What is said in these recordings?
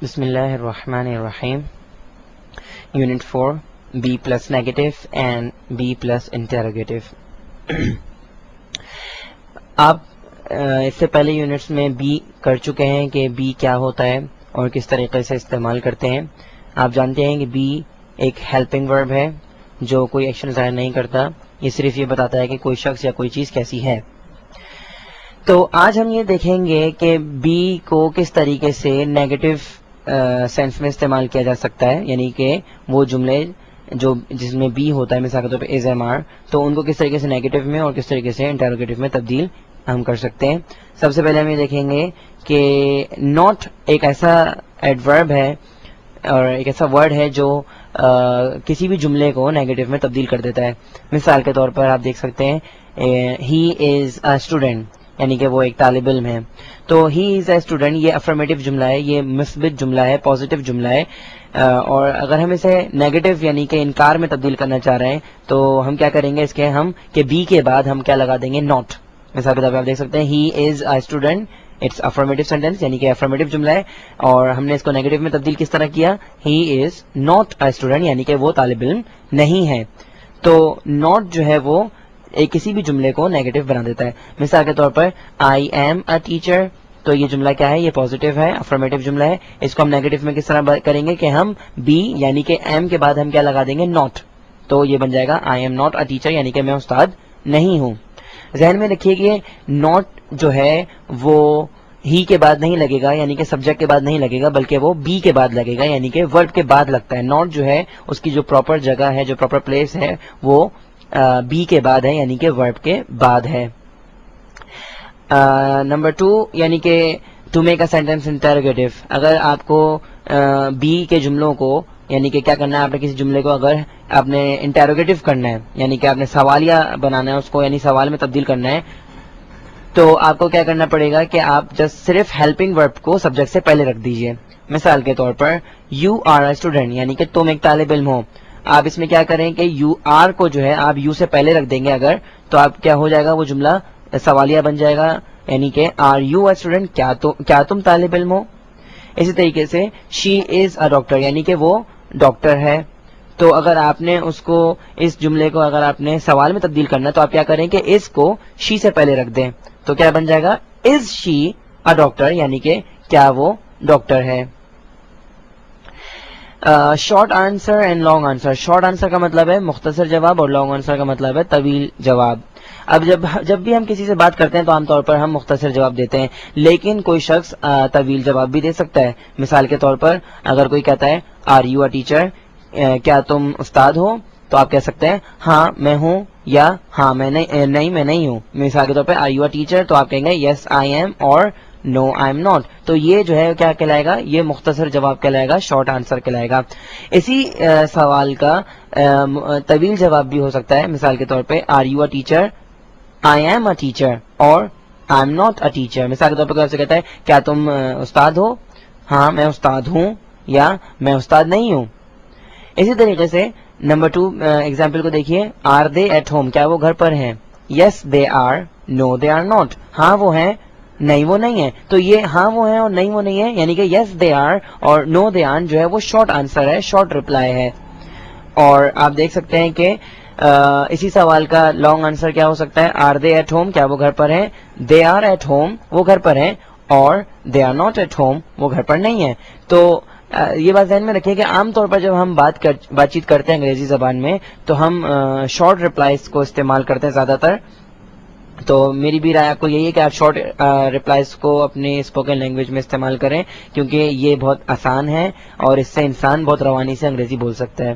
بسم اللہ الرحمن الرحیم. Unit 4 B plus negative and B plus interrogative. آپ اس سے پہلے یونٹس میں بی کر چکے ہیں کہ بی کیا ہوتا ہے اور کس طریقے سے استعمال کرتے ہیں. آپ جانتے ہیں کہ بی ایک ہیلپنگ ورب ہے جو کوئی ایکشن ظاہر نہیں کرتا، یہ صرف یہ بتاتا ہے کہ کوئی شخص یا کوئی چیز کیسی ہے. تو آج ہم یہ دیکھیں گے کہ بی کو کس طریقے سے نیگیٹو سینس میں استعمال کیا جا سکتا ہے، یعنی کہ وہ جملے جو جس میں بی ہوتا ہے، مثال کے طور پہ از ایم آر، تو ان کو کس طریقے سے نیگیٹو میں اور کس طریقے سے انٹروگیٹو میں تبدیل ہم کر سکتے ہیں. سب سے پہلے ہم یہ دیکھیں گے کہ ناٹ ایک ایسا ایڈورب ہے اور ایک ایسا ورڈ ہے جو کسی بھی جملے کو نیگیٹو میں تبدیل کر دیتا ہے. مثال کے طور پر آپ دیکھ سکتے ہیں ہی از اے اسٹوڈنٹ، یعنی کہ وہ ایک طالب علم ہے. تو ہی از اے اسٹوڈنٹ یہ افرمیٹو جملہ ہے، یہ مثبت جملہ ہے، پازیٹیو جملہ ہے. اور اگر ہم اسے نیگیٹو یعنی کہ انکار میں تبدیل کرنا چاہ رہے ہیں تو ہم کیا کریں گے اس کے ہم کہ بی کے بعد ہم کیا لگا دیں گے، ناٹ. مثال کے طور پہ آپ دیکھ سکتے ہیں he is a student, it's affirmative sentence یعنی کہ افرمیٹو جملہ ہے، اور ہم نے اس کو نیگیٹو میں تبدیل کس طرح کیا، ہی از ناٹ اے اسٹوڈنٹ یعنی کہ وہ طالب علم نہیں ہے. تو ناٹ جو ہے وہ کسی بھی جملے کو نیگیٹو بنا دیتا ہے. مثال کے طور پر آئی ایم اے ٹیچر، تو یہ جملہ کیا ہے، یہ پازیٹیو ہے، افرمیٹو جملہ ہے. اس کو ہم نیگیٹو میں کس طرح کریں گے کہ ہم بی یعنی کہ ایم کے بعد ہم کیا لگا دیں گے، ناٹ. تو یہ بن جائے گا I am not a teacher یعنی کہ میں استاد نہیں ہوں. ذہن میں رکھیے کہ ناٹ جو ہے وہ ہی کے بعد نہیں لگے گا یعنی کہ سبجیکٹ کے بعد نہیں لگے گا، بلکہ وہ بی کے بعد لگے گا یعنی کہ ورب کے بعد لگتا ہے. ناٹ جو ہے اس کی جو پراپر جگہ ہے، جو پراپر پلیس ہے، وہ بی کے بعد ہے یعنی کہ ورب کے بعد ہے. نمبر 2 یعنی کہ to make a sentence interrogative. اگر آپ کو بی کے جملوں کو یعنی کہ کیا کرنا ہے، آپ نے کسی جملے کو اگر آپ نے انٹروگیٹو کرنا ہے یعنی کہ آپ نے سوالیہ بنانا ہے، اس کو یعنی سوال میں تبدیل کرنا ہے، تو آپ کو کیا کرنا پڑے گا کہ آپ جسٹ صرف ہیلپنگ ورب کو سبجیکٹ سے پہلے رکھ دیجئے. مثال کے طور پر یو آر اے اسٹوڈنٹ یعنی کہ تم ایک طالب علم ہو. آپ اس میں کیا کریں کہ یو آر کو جو ہے آپ یو سے پہلے رکھ دیں گے اگر، تو آپ کیا ہو جائے گا، وہ جملہ سوالیہ بن جائے گا یعنی کہ آر یو اے اسٹوڈنٹ، کیا تم طالب علم ہو. اسی طریقے سے شی از اے ڈاکٹر یعنی کہ وہ ڈاکٹر ہے. تو اگر آپ نے اس کو اس جملے کو اگر آپ نے سوال میں تبدیل کرنا ہے تو آپ کیا کریں کہ اس کو شی سے پہلے رکھ دیں، تو کیا بن جائے گا، از شی اے ڈاکٹر یعنی کہ کیا وہ ڈاکٹر ہے. Short answer and long answer. Short answer کا مطلب ہے مختصر جواب اور لانگ آنسر کا مطلب ہے طویل جواب. اب جب بھی ہم کسی سے بات کرتے ہیں تو عام طور پر ہم مختصر جواب دیتے ہیں، لیکن کوئی شخص طویل جواب بھی دے سکتا ہے. مثال کے طور پر اگر کوئی کہتا ہے آر یو اے ٹیچر، کیا تم استاد ہو، تو آپ کہہ سکتے ہیں ہاں میں ہوں یا ہاں میں نہیں ہوں. مثال کے طور پہ آر یو اے ٹیچر تو آپ کہیں گے یس آئی ایم اور نو آئی ایم ناٹ. تو یہ جو ہے کیا کہلائے گا، یہ مختصر جواب کہلائے گا، شارٹ آنسر کہلائے گا. اسی سوال کا طویل جواب بھی ہو سکتا ہے. مثال کے طور پہ are you a teacher, I am a teacher اور I am not a teacher. مثال کے طور پہ سے کہتا ہے کیا تم استاد ہو، ہاں میں استاد ہوں یا میں استاد نہیں ہوں. اسی طریقے سے نمبر 2 ایگزامپل کو دیکھیے، آر دے ایٹ ہوم، کیا وہ گھر پر ہیں، yes they are, no they are not, ہاں وہ ہیں نہیں وہ نہیں ہے. تو یہ ہاں وہ ہیں اور نہیں وہ نہیں ہے یعنی کہ یس دے آر اور نو دے آر جو ہے وہ شارٹ آنسر ہے، شارٹ رپلائی ہے. اور آپ دیکھ سکتے ہیں کہ اسی سوال کا لانگ آنسر کیا ہو سکتا ہے، آر دے ایٹ ہوم، کیا وہ گھر پر ہیں، دے آر ایٹ ہوم، وہ گھر پر ہیں، اور they are not at home, وہ گھر پر نہیں ہے. تو یہ بات ذہن میں رکھیے کہ عام طور پر جب ہم بات چیت کرتے ہیں انگریزی زبان میں تو ہم شارٹ رپلائز کو استعمال کرتے ہیں زیادہ تر. تو میری بھی رائے آپ کو یہی ہے کہ آپ شارٹ رپلائز کو اپنے اسپوکن لینگویج میں استعمال کریں، کیونکہ یہ بہت آسان ہے اور اس سے انسان بہت روانی سے انگریزی بول سکتا ہے.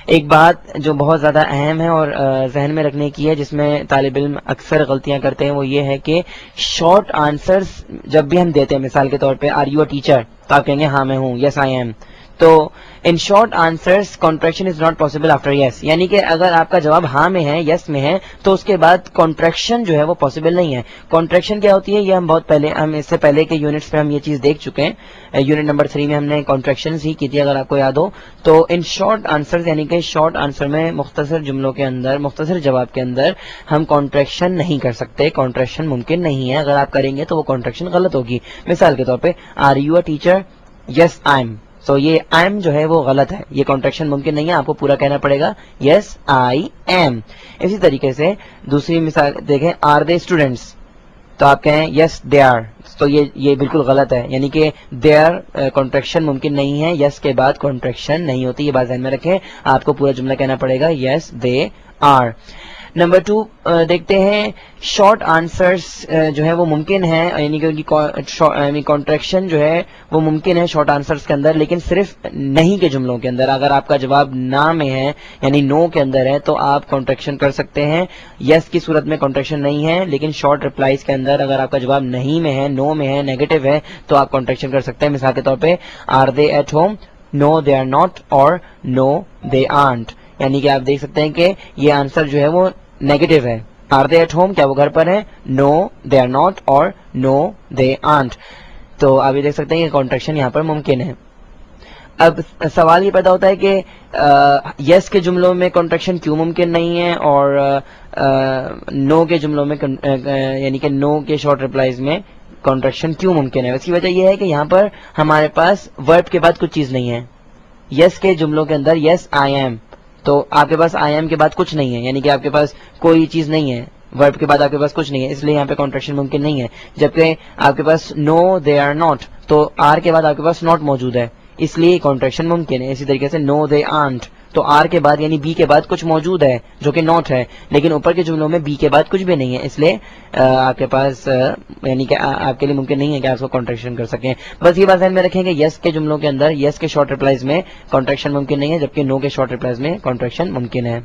ایک بات جو بہت زیادہ اہم ہے اور ذہن میں رکھنے کی ہے، جس میں طالب علم اکثر غلطیاں کرتے ہیں، وہ یہ ہے کہ شارٹ آنسرز جب بھی ہم دیتے ہیں، مثال کے طور پہ آر یو اے ٹیچر تو آپ کہیں گے ہاں میں ہوں، یس آئی ایم. تو in short answers contraction is not possible after yes, یعنی کہ اگر آپ کا جواب ہاں میں ہے، یس میں ہے، تو اس کے بعد کانٹریکشن جو ہے وہ پاسبل نہیں ہے. کانٹریکشن کیا ہوتی ہے، یہ ہم اس سے پہلے کے یونٹس میں ہم یہ چیز دیکھ چکے ہیں. یونٹ نمبر 3 میں ہم نے کانٹریکشن ہی کی تھی اگر آپ کو یاد ہو. تو ان شارٹ آنسرز یعنی کہ شارٹ آنسر میں مختصر جملوں کے اندر، مختصر جواب کے اندر ہم کانٹریکشن نہیں کر سکتے، کانٹریکشن ممکن نہیں ہے. اگر آپ کریں گے تو وہ کانٹریکشن غلط ہوگی. مثال کے طور پہ are you a teacher, yes I am. So یہ آئی ایم جو ہے وہ غلط ہے, یہ کانٹریکشن ممکن نہیں ہے, آپ کو پورا کہنا پڑے گا یس آئی ایم. اسی طریقے سے دوسری مثال دیکھیں, آر دے اسٹوڈینٹس, تو آپ کہیں یس دے آر, تو یہ بالکل غلط ہے, یعنی کہ دے آر کانٹریکشن ممکن نہیں ہے, یس کے بعد کانٹریکشن نہیں ہوتی, یہ بات ذہن میں رکھیں, آپ کو پورا جملہ کہنا پڑے گا یس دے آر. نمبر 2 دیکھتے ہیں, شارٹ آنسرس جو ہے وہ ممکن ہے, یعنی کہ ان کی کانٹریکشن جو ہے وہ ممکن ہے شارٹ آنسرس کے اندر, لیکن صرف نہیں کے جملوں کے اندر. اگر آپ کا جواب نہ میں ہے یعنی نو کے اندر ہے تو آپ کانٹریکشن کر سکتے ہیں. یس کی صورت میں کانٹریکشن نہیں ہے, لیکن شارٹ ریپلائز کے اندر اگر آپ کا جواب نہیں میں ہے, نو میں ہے, نیگیٹو ہے, تو آپ کانٹریکشن کر سکتے ہیں. مثال کے طور پہ are they at home, no they are not, اور نو دے آرنٹ, یعنی کہ آپ دیکھ سکتے ہیں کہ یہ آنسر جو ہے وہ نیگیٹو ہے. آر دے ایٹ ہوم, کیا وہ گھر پر ہے, نو دے آر ناٹ, اور نو دے آرنٹ. تو آپ یہ دیکھ سکتے ہیں کہ کانٹریکشن یہاں پر ممکن ہے. اب سوال یہ پیدا ہوتا ہے کہ یس کے جملوں میں کانٹریکشن کیوں ممکن نہیں ہے, اور نو کے جملوں میں یعنی کہ نو کے شارٹ ریپلائز میں کانٹریکشن کیوں ممکن ہے. اس کی وجہ یہ ہے کہ یہاں پر ہمارے پاس ورب کے بعد کچھ چیز نہیں ہے. یس کے جملوں کے اندر یس آئی ایم, تو آپ کے پاس آئی ایم کے بعد کچھ نہیں ہے, یعنی کہ آپ کے پاس کوئی چیز نہیں ہے, ورب کے بعد آپ کے پاس کچھ نہیں ہے, اس لیے یہاں پہ کانٹریکشن ممکن نہیں ہے. جبکہ آپ کے پاس نو دے آر ناٹ, تو آر کے بعد آپ کے پاس ناٹ موجود ہے, اس لیے کانٹریکشن ممکن ہے. اسی طریقے سے نو دے آنٹ, تو آر کے بعد یعنی بی کے بعد کچھ موجود ہے جو کہ ناٹ ہے, لیکن اوپر کے جملوں میں بی کے بعد کچھ بھی نہیں ہے, اس لیے آپ کے پاس یعنی کہ آپ کے لیے ممکن نہیں ہے کہ آپ کو کانٹریکشن کر سکیں. بس یہ بات ذہن میں رکھیں کہ یس کے جملوں کے اندر یس کے شارٹ ریپلائز میں کانٹریکشن ممکن نہیں ہے, جبکہ نو کے شارٹ ریپلائز میں کانٹریکشن ممکن ہے.